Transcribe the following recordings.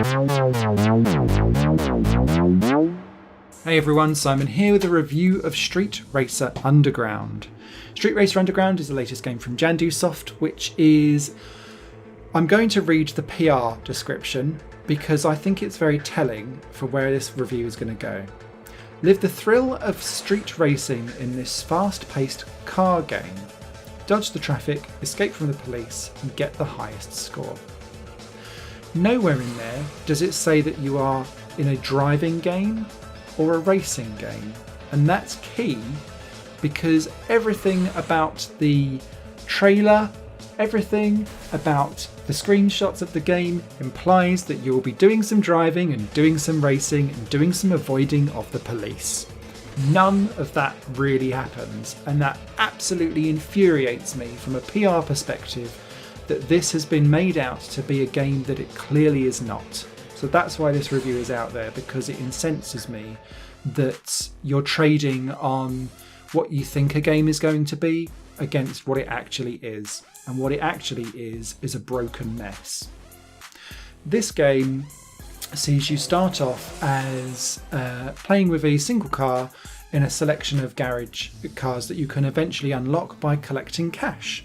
Hey everyone, Simon here with a review of Street Racer Underground. Street Racer Underground is the latest game from Jandusoft, which is... I'm going to read the PR description because I think it's very telling for where this review is going to go. Live the thrill of street racing in this fast-paced car game. Dodge the traffic, escape from the police, and get the highest score. Nowhere in there does it say that you are in a driving game or a racing game, and that's key because everything about the trailer, everything about the screenshots of the game implies that you will be doing some driving and doing some racing and doing some avoiding of the police. None of that really happens, and that absolutely infuriates me from a PR perspective that this has been made out to be a game that it clearly is not. So that's why this review is out there, because it incenses me that you're trading on what you think a game is going to be against what it actually is. And what it actually is a broken mess. This game sees you start off as playing with a single car in a selection of garage cars that you can eventually unlock by collecting cash.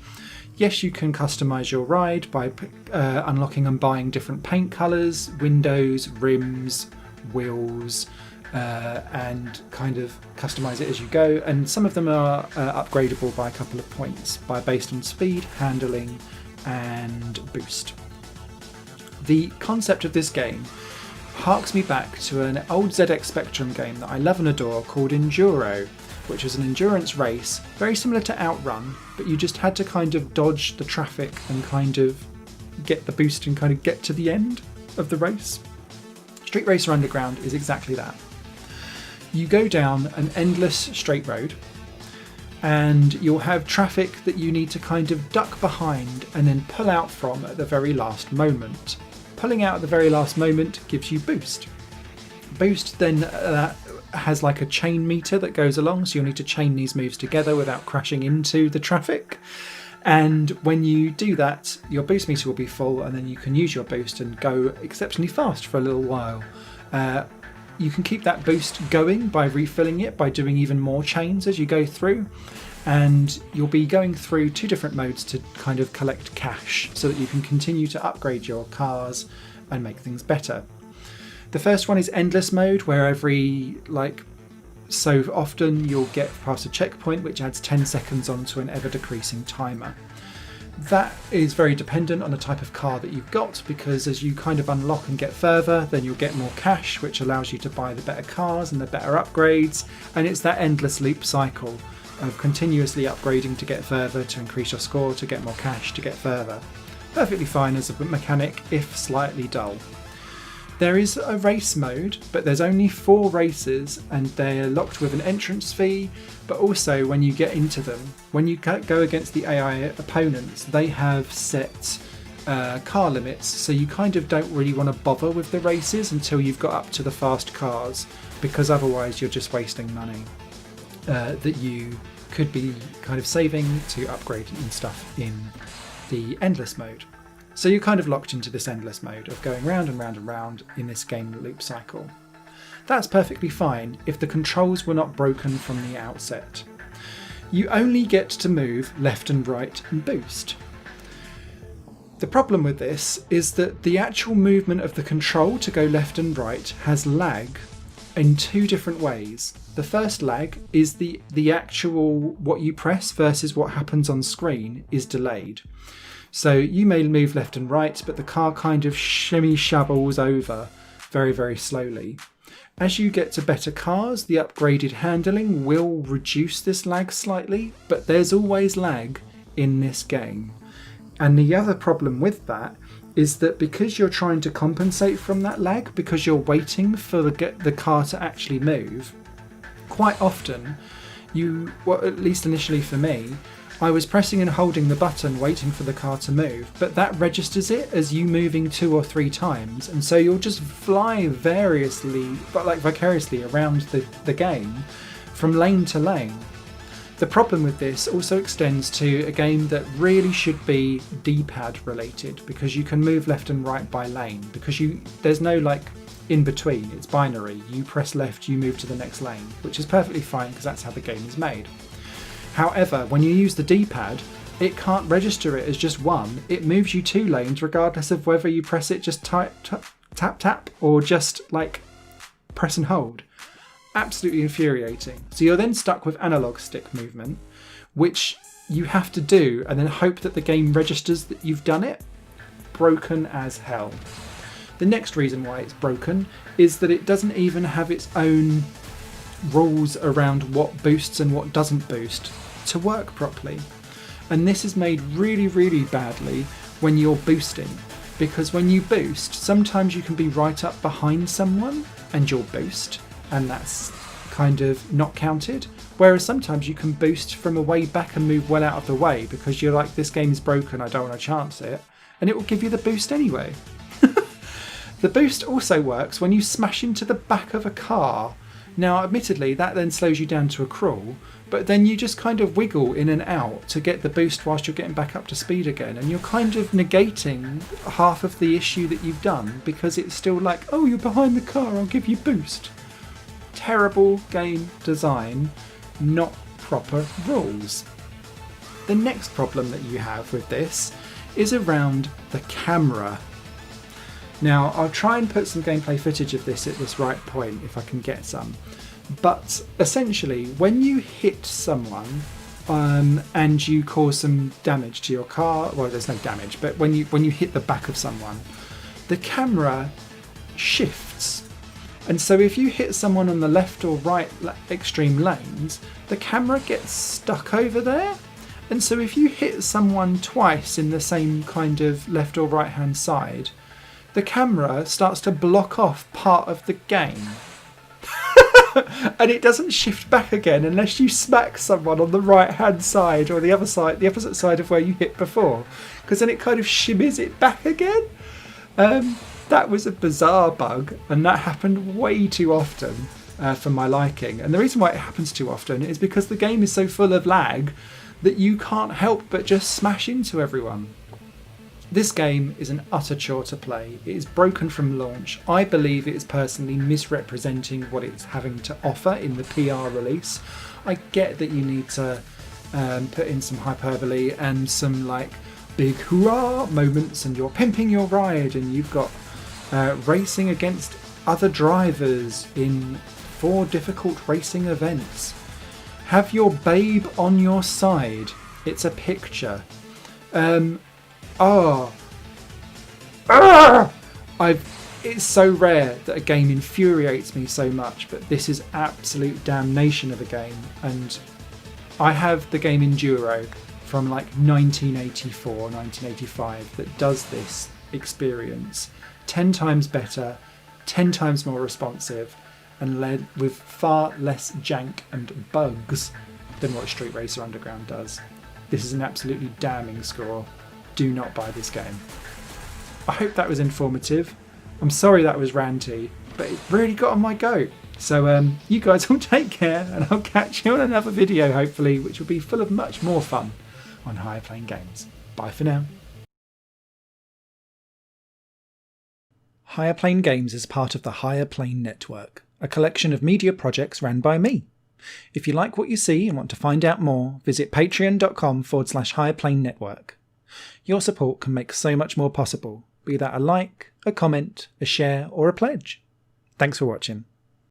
Yes, you can customise your ride by unlocking and buying different paint colours, windows, rims, wheels, and kind of customise it as you go. And some of them are upgradable by a couple of points, based on speed, handling, and boost. The concept of this game harks me back to an old ZX Spectrum game that I love and adore called Enduro, which was an endurance race, very similar to Outrun, but you just had to kind of dodge the traffic and kind of get the boost and kind of get to the end of the race. Street Racer Underground is exactly that. You go down an endless straight road and you'll have traffic that you need to kind of duck behind and then pull out from at the very last moment. Pulling out at the very last moment gives you boost. Boost then has like a chain meter that goes along, so you'll need to chain these moves together without crashing into the traffic. And when you do that, your boost meter will be full, and then you can use your boost and go exceptionally fast for a little while. You can keep that boost going by refilling it, by doing even more chains as you go through. And you'll be going through two different modes to kind of collect cash so that you can continue to upgrade your cars and make things better. The first one is endless mode, where every so often you'll get past a checkpoint which adds 10 seconds onto an ever decreasing timer. That is very dependent on the type of car that you've got, because as you kind of unlock and get further, then you'll get more cash, which allows you to buy the better cars and the better upgrades, and it's that endless loop cycle of continuously upgrading to get further, to increase your score, to get more cash, to get further. Perfectly fine as a mechanic, if slightly dull. There is a race mode, but there's only 4 races and they're locked with an entrance fee, but also when you get into them, when you go against the AI opponents, they have set car limits, so you kind of don't really want to bother with the races until you've got up to the fast cars, because otherwise you're just wasting money that you could be kind of saving to upgrade and stuff in the endless mode. So you're kind of locked into this endless mode of going round and round and round in this game loop cycle. That's perfectly fine if the controls were not broken from the outset. You only get to move left and right and boost. The problem with this is that the actual movement of the control to go left and right has lag in 2 different ways. The first lag is the actual what you press versus what happens on screen is delayed. So you may move left and right, but the car kind of shimmy-shabbles over very, very slowly. As you get to better cars, the upgraded handling will reduce this lag slightly, but there's always lag in this game. And the other problem with that is that because you're trying to compensate from that lag, because you're waiting for the car to actually move, quite often at least initially for me, I was pressing and holding the button waiting for the car to move, but that registers it as you moving 2 or 3 times, and so you'll just fly vicariously around the game from lane to lane. The problem with this also extends to a game that really should be D-pad related, because you can move left and right by lane, because there's no like in between, it's binary. You press left, you move to the next lane, which is perfectly fine because that's how the game is made. However, when you use the D-pad, it can't register it as just one. It moves you 2 lanes regardless of whether you press it just tap tap or just like press and hold. Absolutely infuriating. So you're then stuck with analog stick movement, which you have to do and then hope that the game registers that you've done it. Broken as hell. The next reason why it's broken is that it doesn't even have its own rules around what boosts and what doesn't boost to work properly. And this is made really, really badly when you're boosting, because when you boost, sometimes you can be right up behind someone and you'll boost, and that's kind of not counted. Whereas sometimes you can boost from a way back and move well out of the way because you're like, this game is broken, I don't want to chance it, and it will give you the boost anyway. The boost also works when you smash into the back of a car. Now, admittedly, that then slows you down to a crawl, but then you just kind of wiggle in and out to get the boost whilst you're getting back up to speed again, and you're kind of negating half of the issue that you've done because it's still like, oh, you're behind the car, I'll give you boost. Terrible game design, not proper rules. The next problem that you have with this is around the camera. Now, I'll try and put some gameplay footage of this at this right point if I can get some. But essentially, when you hit someone and you cause some damage to your car, well, there's no damage, but when you hit the back of someone, the camera shifts. And so if you hit someone on the left or right extreme lanes, the camera gets stuck over there. And so if you hit someone twice in the same kind of left or right hand side, the camera starts to block off part of the game. And it doesn't shift back again unless you smack someone on the right hand side or the other side, the opposite side of where you hit before, because then it kind of shimmies it back again. That was a bizarre bug, and that happened way too often for my liking. And the reason why it happens too often is because the game is so full of lag that you can't help but just smash into everyone. This game is an utter chore to play. It is broken from launch. I believe it is personally misrepresenting what it's having to offer in the PR release. I get that you need to put in some hyperbole and some like big hurrah moments, and you're pimping your ride, and you've got racing against other drivers in 4 difficult racing events. Have your babe on your side. It's a picture. It's so rare that a game infuriates me so much, but this is absolute damnation of a game. And I have the game Enduro from like 1984, 1985 that does this experience 10 times better, 10 times more responsive, and led with far less jank and bugs than what Street Racer Underground does. This is an absolutely damning score. Do not buy this game. I hope that was informative. I'm sorry that was ranty, but it really got on my goat. So you guys all take care, and I'll catch you on another video hopefully, which will be full of much more fun on Higher Plane Games. Bye for now. Higher Plane Games is part of the Higher Plane Network, a collection of media projects ran by me. If you like what you see and want to find out more, visit patreon.com/Higher Plane Network. Your support can make so much more possible, be that a like, a comment, a share, or a pledge. Thanks for watching.